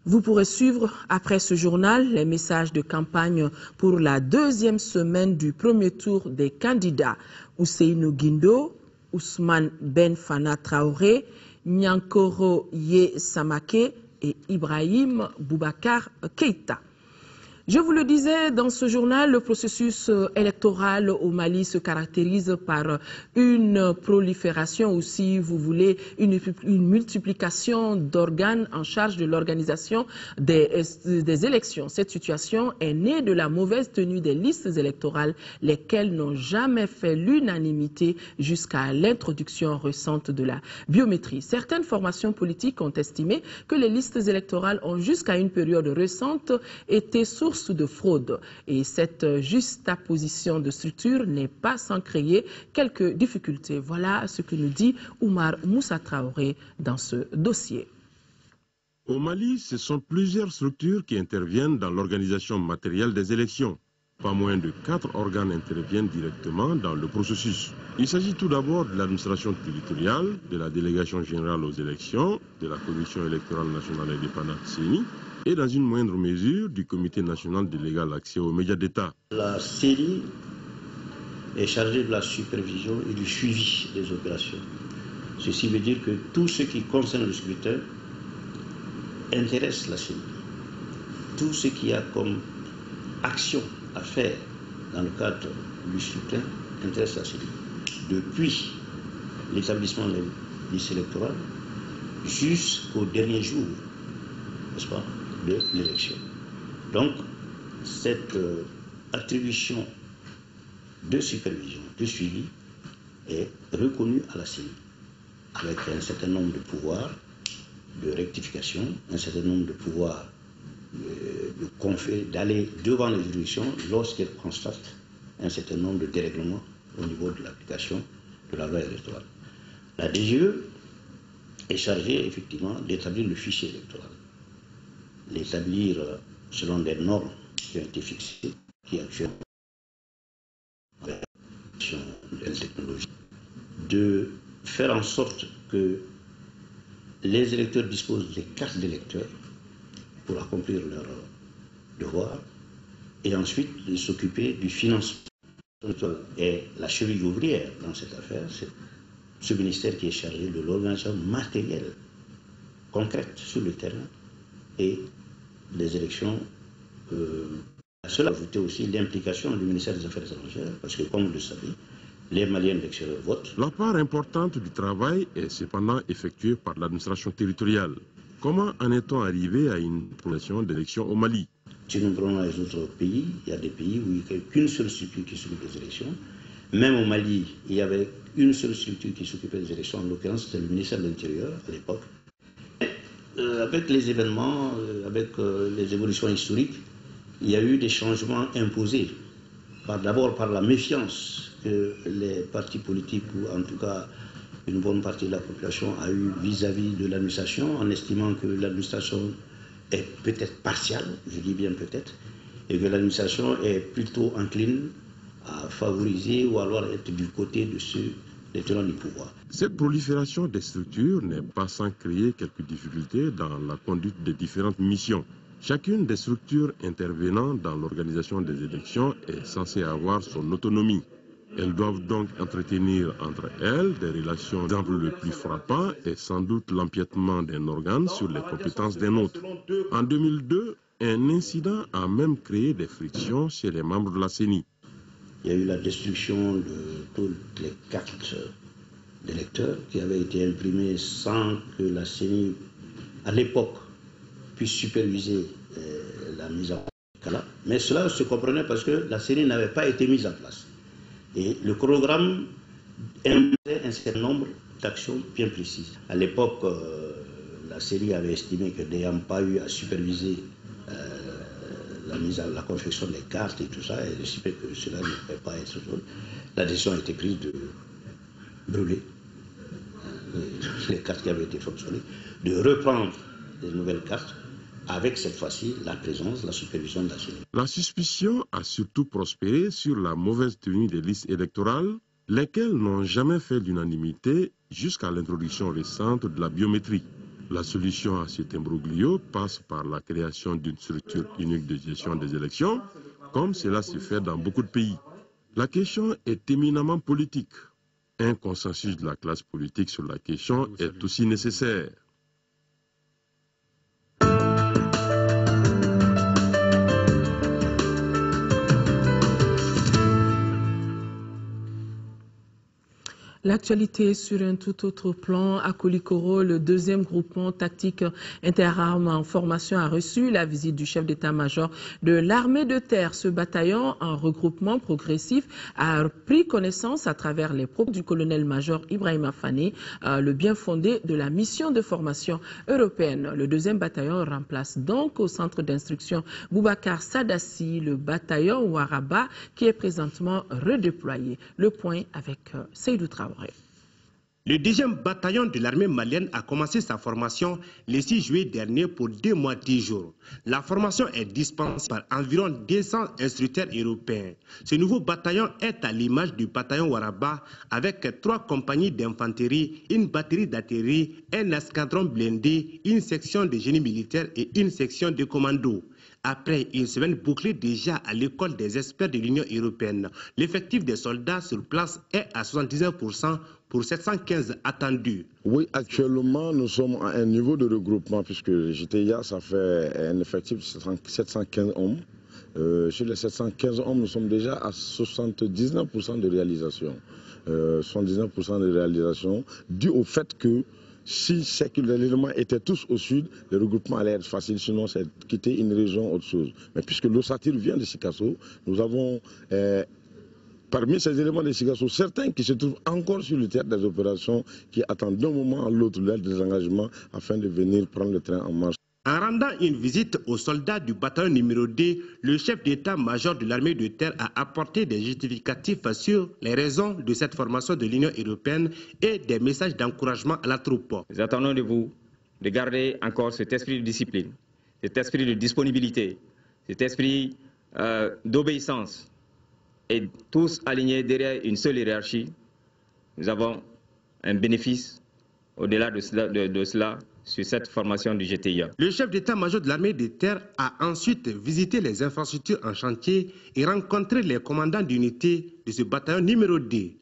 Vous pourrez suivre après ce journal les messages de campagne pour la deuxième semaine du premier tour des candidats. Ousseinou Guindo, Ousmane Ben Fana Traoré, Nyankoro Ye Samake et Ibrahim Boubacar Keïta. Je vous le disais, dans ce journal, le processus électoral au Mali se caractérise par une prolifération ou, si vous voulez, une multiplication d'organes en charge de l'organisation des élections. Cette situation est née de la mauvaise tenue des listes électorales, lesquelles n'ont jamais fait l'unanimité jusqu'à l'introduction récente de la biométrie. Certaines formations politiques ont estimé que les listes électorales ont jusqu'à une période récente été source de fraude, et cette juxtaposition de structures n'est pas sans créer quelques difficultés. Voilà ce que nous dit Oumar Moussa Traoré dans ce dossier. Au Mali, ce sont plusieurs structures qui interviennent dans l'organisation matérielle des élections. Pas moins de 4 organes interviennent directement dans le processus. Il s'agit tout d'abord de l'administration territoriale, de la délégation générale aux élections, de la Commission électorale nationale indépendante CENI, et dans une moindre mesure du Comité national de l'égal accès aux médias d'État. La CENI est chargée de la supervision et du suivi des opérations. Ceci veut dire que tout ce qui concerne le scrutin intéresse la CENI. Tout ce qu'il y a comme action à faire dans le cadre du scrutin intéresse la CENI. Depuis l'établissement des listes électorales jusqu'au dernier jour, n'est-ce pas, de l'élection. Donc, cette attribution de supervision, de suivi, est reconnue à la CENI, avec un certain nombre de pouvoirs de rectification, un certain nombre de pouvoirs d'aller devant les juridictions lorsqu'elles constatent un certain nombre de dérèglements au niveau de l'application de la loi électorale. La DGE est chargée effectivement d'établir le fichier électoral, l'établir selon des normes qui ont été fixées, qui actuellement de la technologie, de faire en sorte que les électeurs disposent des cartes d'électeurs pour accomplir leur devoir, et ensuite de s'occuper du financement. Et la cheville ouvrière dans cette affaire, c'est ce ministère qui est chargé de l'organisation matérielle, concrète sur le terrain, et des élections. Cela a ajouté aussi l'implication du ministère des Affaires étrangères, parce que, comme vous le savez, les Maliens de l'extérieur votent. La part importante du travail est cependant effectuée par l'administration territoriale. Comment en est-on arrivé à une progression d'élections au Mali? Si nous prenons les autres pays, il y a des pays où il n'y a qu'une seule structure qui s'occupe des élections. Même au Mali, il y avait une seule structure qui s'occupait des élections, en l'occurrence c'était le ministère de l'Intérieur à l'époque. Avec les événements, avec les évolutions historiques, il y a eu des changements imposés d'abord par la méfiance que les partis politiques, ou en tout cas une bonne partie de la population, a eu vis-à-vis de l'administration, en estimant que l'administration est peut-être partiale, je dis bien peut-être, et que l'administration est plutôt encline à favoriser ou alors être du côté de ceux des tenants du pouvoir. Cette prolifération des structures n'est pas sans créer quelques difficultés dans la conduite des différentes missions. Chacune des structures intervenant dans l'organisation des élections est censée avoir son autonomie. Elles doivent donc entretenir entre elles des relations. L'exemple le plus frappant est sans doute l'empiètement d'un organe sur les compétences d'un autre. En 2002, un incident a même créé des frictions chez les membres de la CENI. Il y a eu la destruction de toutes les cartes d'électeurs qui avaient été imprimées sans que la CENI, à l'époque, puisse superviser la mise en place. Mais cela se comprenait parce que la CENI n'avait pas été mise en place. Et le chronogramme imposait un certain nombre d'actions bien précises. À l'époque, la CENI avait estimé que n'ayant pas eu à superviser la confection des cartes et tout ça, elle estimait que cela ne pouvait pas être joué. La décision a été prise de brûler les cartes qui avaient été fonctionnées, de reprendre des nouvelles cartes, avec cette fois-ci la présence, la supervision de la CENI. La suspicion a surtout prospéré sur la mauvaise tenue des listes électorales, lesquelles n'ont jamais fait l'unanimité jusqu'à l'introduction récente de la biométrie. La solution à cet imbroglio passe par la création d'une structure unique de gestion des élections, comme cela se fait dans beaucoup de pays. La question est éminemment politique. Un consensus de la classe politique sur la question est aussi nécessaire. L'actualité sur un tout autre plan, à Koulikoro, le deuxième groupement tactique interarmes en formation a reçu la visite du chef d'état-major de l'armée de terre. Ce bataillon en regroupement progressif a pris connaissance à travers les propos du colonel-major Ibrahima Fane, le bien fondé de la mission de formation européenne. Le deuxième bataillon remplace donc au centre d'instruction Boubacar Sadassi, le bataillon Waraba qui est présentement redéployé. Le point avec Seydou Traoré. Le 2e bataillon de l'armée malienne a commencé sa formation le 6 juillet dernier pour 2 mois 10 jours. La formation est dispensée par environ 200 instructeurs européens. Ce nouveau bataillon est à l'image du bataillon Waraba avec 3 compagnies d'infanterie, une batterie d'artillerie, un escadron blindé, une section de génie militaire et une section de commando. Après une semaine bouclée déjà à l'école des experts de l'Union européenne, l'effectif des soldats sur place est à 79% pour 715 attendus. Oui, actuellement, nous sommes à un niveau de regroupement puisque JTIA, ça fait un effectif de 715 hommes. Sur les 715 hommes, nous sommes déjà à 79% de réalisation. 79% de réalisation dû au fait que si séculairement étaient tous au sud, le regroupement allait être facile, sinon c'est quitter une région autre chose. Mais puisque l'ossature vient de Sikasso, nous avons parmi ces éléments de Sikasso, certains qui se trouvent encore sur le théâtre des opérations, qui attendent d'un moment à l'autre leur désengagement afin de venir prendre le train en marche. En rendant une visite aux soldats du bataillon numéro 2, le chef d'état-major de l'armée de terre a apporté des justificatifs sur les raisons de cette formation de l'Union européenne et des messages d'encouragement à la troupe. Nous attendons de vous de garder encore cet esprit de discipline, cet esprit de disponibilité, cet esprit d'obéissance et tous alignés derrière une seule hiérarchie. Nous avons un bénéfice au-delà de cela sur cette formation du GTIA. Le chef d'état-major de l'armée de terre a ensuite visité les infrastructures en chantier et rencontré les commandants d'unité de ce bataillon numéro 2.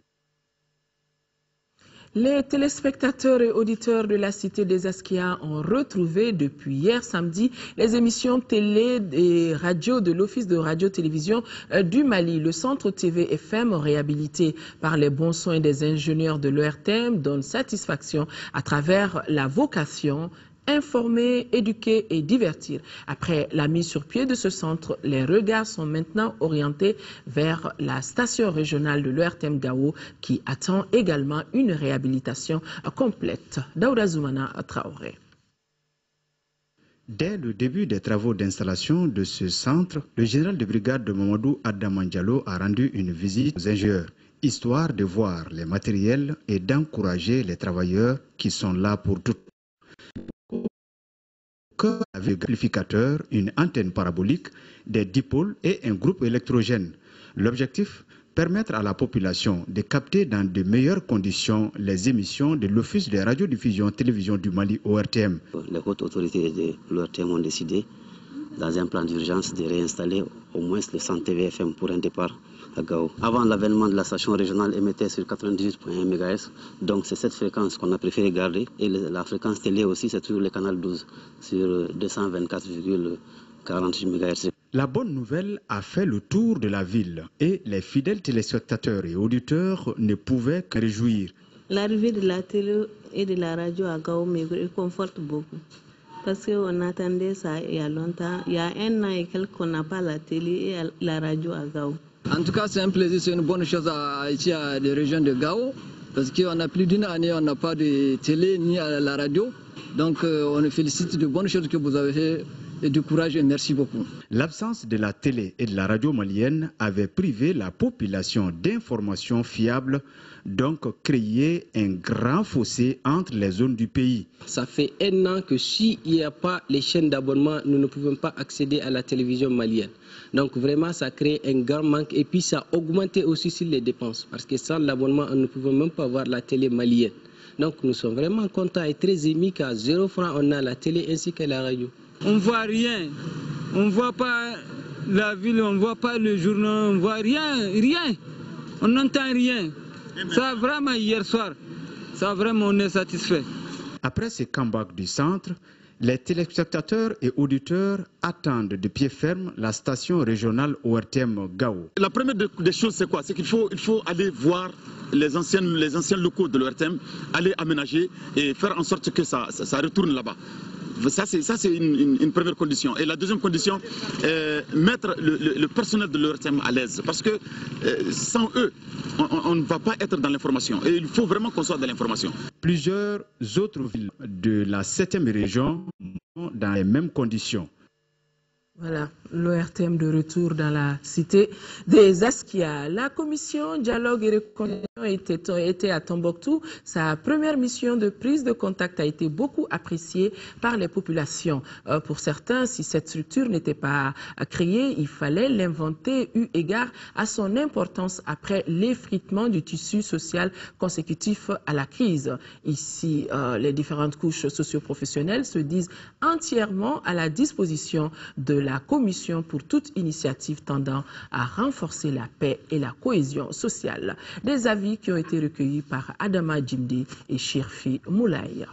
Les téléspectateurs et auditeurs de la cité des Askia ont retrouvé depuis hier samedi les émissions télé et radio de l'Office de radio-télévision du Mali. Le centre TV FM réhabilité par les bons soins des ingénieurs de l'ORTM donne satisfaction à travers la vocation informer, éduquer et divertir. Après la mise sur pied de ce centre, les regards sont maintenant orientés vers la station régionale de l'ORTM Gao qui attend également une réhabilitation complète. Daouda Zoumana Traoré. Dès le début des travaux d'installation de ce centre, le général de brigade de Mamadou Adaman Diallo a rendu une visite aux ingénieurs, histoire de voir les matériels et d'encourager les travailleurs qui sont là pour tout. Avec un amplificateur, une antenne parabolique, des dipôles et un groupe électrogène. L'objectif, permettre à la population de capter dans de meilleures conditions les émissions de l'Office de radiodiffusion télévision du Mali, ORTM. Les hautes autorités de l'ORTM ont décidé, dans un plan d'urgence, de réinstaller au moins le 100 TVFM pour un départ à Gao. Avant l'avènement de la station régionale émettait sur 98.1 MHz, donc c'est cette fréquence qu'on a préféré garder. Et la fréquence télé aussi, c'est toujours le canal 12 sur 224,48 MHz. La bonne nouvelle a fait le tour de la ville et les fidèles téléspectateurs et auditeurs ne pouvaient que réjouir. L'arrivée de la télé et de la radio à Gao me réconforte beaucoup. Parce qu'on attendait ça il y a longtemps. Il y a 1 an et quelques qu'on n'a pas la télé et la radio à Gao. En tout cas, c'est un plaisir, c'est une bonne chose ici à la région de Gao. Parce qu'on a plus d'1 année, on n'a pas de télé ni à la radio. Donc on nous félicite de bonnes choses que vous avez fait. Et du courage et merci beaucoup. L'absence de la télé et de la radio malienne avait privé la population d'informations fiables, donc créé un grand fossé entre les zones du pays. Ça fait 1 an que s'il n'y a pas les chaînes d'abonnement, nous ne pouvons pas accéder à la télévision malienne. Donc vraiment, ça crée un grand manque et puis ça a augmenté aussi sur les dépenses. Parce que sans l'abonnement, nous ne pouvons même pas voir la télé malienne. Donc nous sommes vraiment contents et très émus qu'à 0 francs, on a la télé ainsi que la radio. On ne voit rien, on ne voit pas la ville, on ne voit pas le journal, on ne voit rien, on n'entend rien. Ça vraiment hier soir, ça vraiment on est satisfait. Après ce comeback du centre, les téléspectateurs et auditeurs attendent de pied ferme la station régionale ORTM Gao. La première des choses c'est quoi? C'est qu'il faut aller voir les anciens locaux de l'ORTM, aller aménager et faire en sorte que ça retourne là-bas. Ça, c'est une première condition. Et la deuxième condition, mettre le personnel de l'ORTM à l'aise. Parce que sans eux, on ne va pas être dans l'information. Et il faut vraiment qu'on soit dans l'information. Plusieurs autres villes de la 7e région sont dans les mêmes conditions. Voilà, l'ORTM de retour dans la cité des Askia. La commission dialogue et réconciliation était à Tombouctou. Sa première mission de prise de contact a été beaucoup appréciée par les populations. Pour certains, si cette structure n'était pas créée, il fallait l'inventer eu égard à son importance après l'effritement du tissu social consécutif à la crise. Ici, les différentes couches socio-professionnelles se disent entièrement à la disposition de la commission pour toute initiative tendant à renforcer la paix et la cohésion sociale. Des avis qui ont été recueillis par Adama Djimdi et Chirfi Moulaye.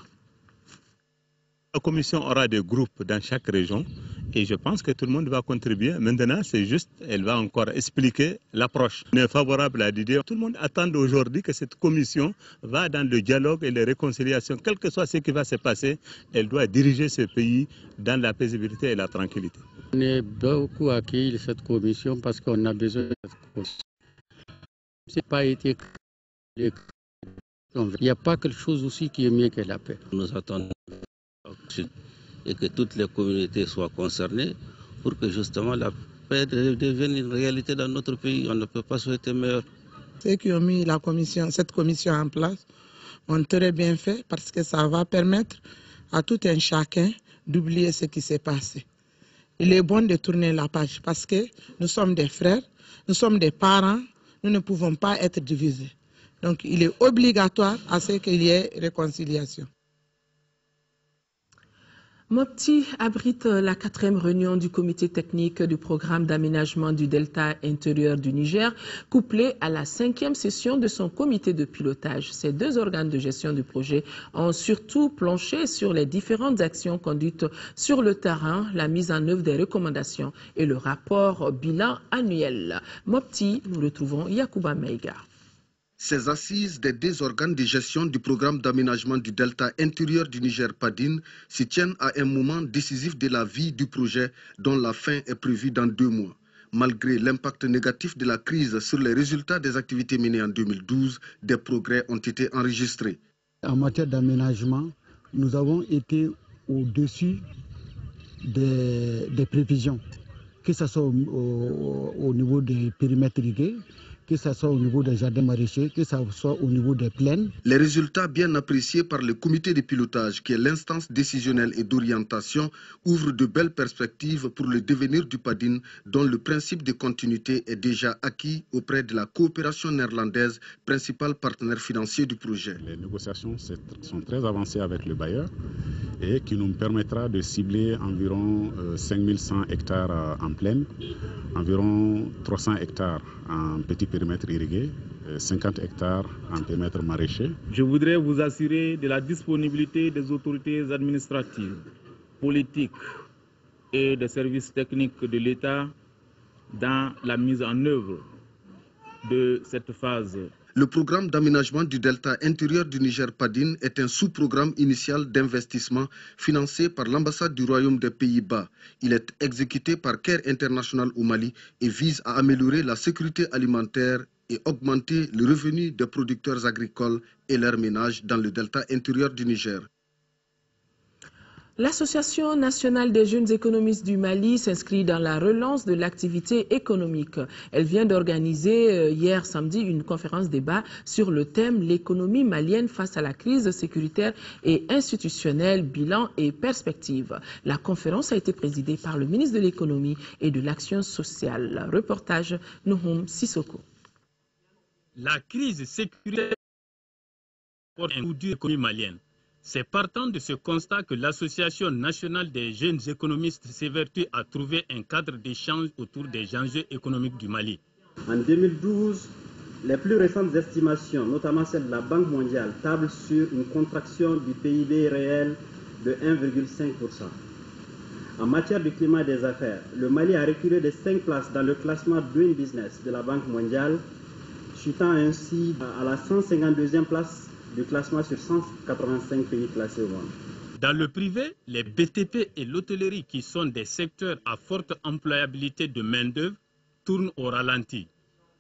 La commission aura des groupes dans chaque région et je pense que tout le monde va contribuer. Maintenant, c'est juste, elle va encore expliquer l'approche. On est favorable à l'idée. Tout le monde attend aujourd'hui que cette commission va dans le dialogue et la réconciliation. Quel que soit ce qui va se passer, elle doit diriger ce pays dans la paisibilité et la tranquillité. On est beaucoup accueilli cette commission parce qu'on a besoin de cette commission. Ce n'est pas été... Il n'y a pas quelque chose aussi qui est mieux que la paix. Nous attendons et que toutes les communautés soient concernées pour que justement la paix devienne une réalité dans notre pays. On ne peut pas souhaiter meilleur. Ceux qui ont mis cette commission en place ont très bien fait parce que ça va permettre à tout un chacun d'oublier ce qui s'est passé. Il est bon de tourner la page parce que nous sommes des frères, nous sommes des parents, nous ne pouvons pas être divisés. Donc il est obligatoire à ce qu'il y ait réconciliation. Mopti abrite la 4e réunion du comité technique du programme d'aménagement du delta intérieur du Niger, couplée à la 5e session de son comité de pilotage. Ces 2 organes de gestion du projet ont surtout planché sur les différentes actions conduites sur le terrain, la mise en œuvre des recommandations et le rapport bilan annuel. Mopti, nous retrouvons Yacouba Meiga. Ces assises des 2 organes de gestion du programme d'aménagement du delta intérieur du Niger PADIN se tiennent à un moment décisif de la vie du projet dont la fin est prévue dans 2 mois. Malgré l'impact négatif de la crise sur les résultats des activités menées en 2012, des progrès ont été enregistrés. En matière d'aménagement, nous avons été au-dessus des prévisions, que ce soit au niveau des périmètres irrigués, que ce soit au niveau des jardins maraîchers, que ce soit au niveau des plaines. Les résultats bien appréciés par le comité de pilotage, qui est l'instance décisionnelle et d'orientation, ouvrent de belles perspectives pour le devenir du PADIN, dont le principe de continuité est déjà acquis auprès de la coopération néerlandaise, principal partenaire financier du projet. Les négociations sont très avancées avec le bailleur et qui nous permettra de cibler environ 5100 hectares en plaine, environ 300 hectares en petit périmètre irrigué, 50 hectares en périmètre maraîcher. Je voudrais vous assurer de la disponibilité des autorités administratives, politiques et des services techniques de l'État dans la mise en œuvre de cette phase. Le programme d'aménagement du delta intérieur du Niger PADIN est un sous-programme initial d'investissement financé par l'ambassade du Royaume des Pays-Bas. Il est exécuté par CARE International au Mali et vise à améliorer la sécurité alimentaire et augmenter le revenu des producteurs agricoles et leurs ménages dans le delta intérieur du Niger. L'Association nationale des jeunes économistes du Mali s'inscrit dans la relance de l'activité économique. Elle vient d'organiser hier samedi une conférence débat sur le thème « L'économie malienne face à la crise sécuritaire et institutionnelle, bilan et perspectives ». La conférence a été présidée par le ministre de l'Économie et de l'Action sociale. Reportage Nouhoum Sissoko. La crise sécuritaire porte un coup dur à l'économie malienne. C'est partant de ce constat que l'Association nationale des jeunes économistes s'évertue à trouver un cadre d'échange autour des enjeux économiques du Mali. En 2012, les plus récentes estimations, notamment celles de la Banque mondiale, tablent sur une contraction du PIB réel de 1,5%. En matière du climat des affaires, le Mali a reculé de 5 places dans le classement Doing Business de la Banque mondiale, chutant ainsi à la 152e place du classement sur 185 pays classés au monde. Dans le privé, les BTP et l'hôtellerie, qui sont des secteurs à forte employabilité de main-d'œuvre, tournent au ralenti,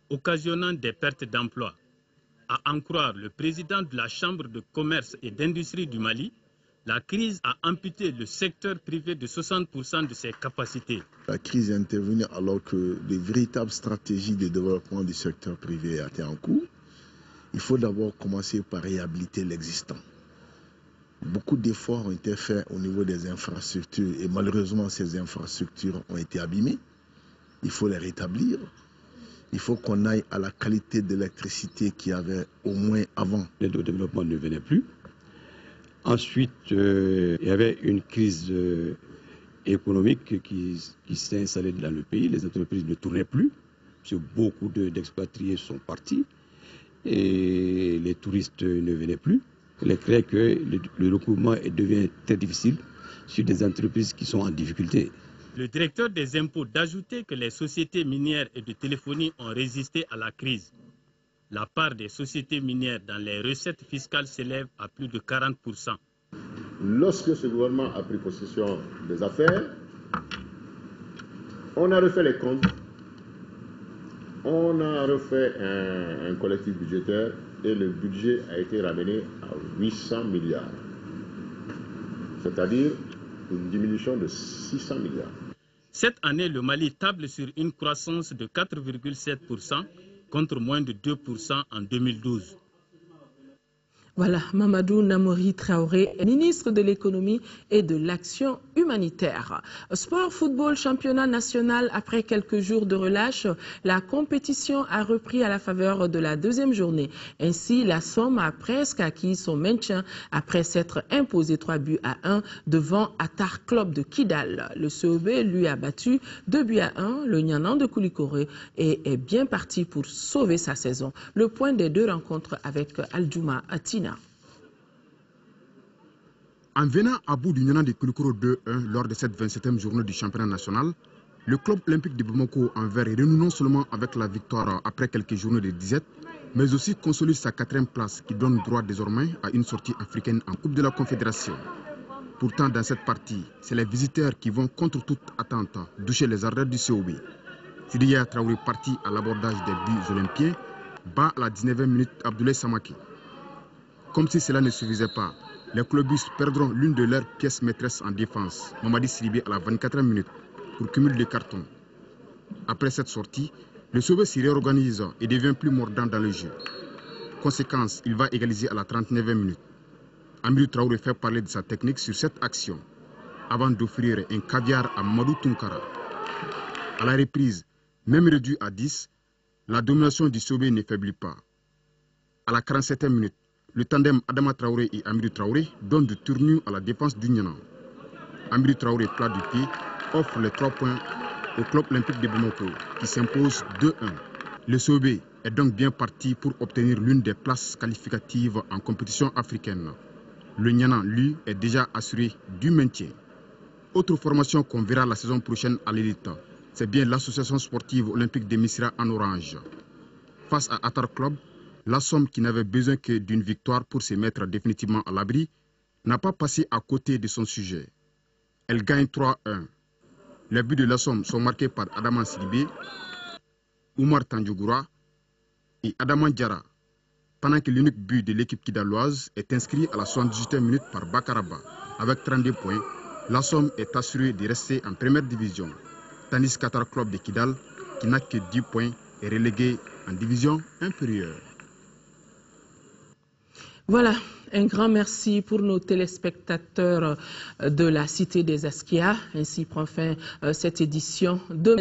occasionnant des pertes d'emplois. À en croire le président de la Chambre de commerce et d'industrie du Mali, la crise a amputé le secteur privé de 60% de ses capacités. La crise est intervenue alors que de véritables stratégies de développement du secteur privé étaient en cours. Il faut d'abord commencer par réhabiliter l'existant. Beaucoup d'efforts ont été faits au niveau des infrastructures et malheureusement ces infrastructures ont été abîmées. Il faut les rétablir. Il faut qu'on aille à la qualité d'électricité qu'il y avait au moins avant. Le développement ne venait plus. Ensuite, il y avait une crise économique qui s'est installée dans le pays. Les entreprises ne tournaient plus, parce que beaucoup d'expatriés sont partis. Et les touristes ne venaient plus. Il est clair que le recouvrement devient très difficile sur des entreprises qui sont en difficulté. Le directeur des impôts d'ajouter que les sociétés minières et de téléphonie ont résisté à la crise. La part des sociétés minières dans les recettes fiscales s'élève à plus de 40%. Lorsque ce gouvernement a pris possession des affaires, on a refait les comptes. On a refait un collectif budgétaire et le budget a été ramené à 800 milliards. C'est-à-dire une diminution de 600 milliards. Cette année, le Mali table sur une croissance de 4,7% contre moins de 2% en 2012. Voilà, Mamadou Namori Traoré, ministre de l'économie et de l'action humanitaire. Sport, football, championnat national. Après quelques jours de relâche, la compétition a repris à la faveur de la deuxième journée. Ainsi, la Somme a presque acquis son maintien après s'être imposé 3-1 devant Attar Club de Kidal. Le CEB lui a battu 2-1, le Nyanan de Koulikore, et est bien parti pour sauver sa saison. Le point des deux rencontres avec Aldjouma Atina. En venant à bout du Nyanan de Koulikoro 2-1 lors de cette 27e journée du championnat national, le club olympique de Bamako en vert renoue non seulement avec la victoire après quelques journées de disette, mais aussi consolide sa 4e place qui donne droit désormais à une sortie africaine en Coupe de la Confédération. Pourtant, dans cette partie, c'est les visiteurs qui vont contre toute attente doucher les ardeurs du COB. Sidiya Traoré, parti à l'abordage des buts olympiens, bat à la 19e minute Abdoulaye Samaki. Comme si cela ne suffisait pas, les clubistes perdront l'une de leurs pièces maîtresses en défense, Mamadi Sidibé à la 24e minute, pour cumul de cartons. Après cette sortie, le Sobé se réorganise et devient plus mordant dans le jeu. Conséquence, il va égaliser à la 39e minute. Amirou Traoré fait parler de sa technique sur cette action, avant d'offrir un caviar à Madou Tunkara. À la reprise, même réduit à 10, la domination du Sobé ne faiblit pas. À la 47e minute, le tandem Adama Traoré et Amirou Traoré donne du tournure à la défense du Nianan. Amirou Traoré, plat du pied, offre les 3 points au club olympique de Bamako, qui s'impose 2-1. Le Sobé est donc bien parti pour obtenir l'une des places qualificatives en compétition africaine. Le Nianan, lui, est déjà assuré du maintien. Autre formation qu'on verra la saison prochaine à l'élite, c'est bien l'association sportive olympique de Missira en orange. Face à Atar Club, la Somme, qui n'avait besoin que d'une victoire pour se mettre définitivement à l'abri, n'a pas passé à côté de son sujet. Elle gagne 3-1. Les buts de la Somme sont marqués par Adama Sidibé, Oumar Tandjougoura et Adama Diarra, pendant que l'unique but de l'équipe kidaloise est inscrit à la 78e minute par Bakaraba. Avec 32 points, la Somme est assurée de rester en première division, tandis qu'Atar Club de Kidal, qui n'a que 10 points, est relégué en division inférieure. Voilà, un grand merci pour nos téléspectateurs de la Cité des Askia. Ainsi prend fin cette édition de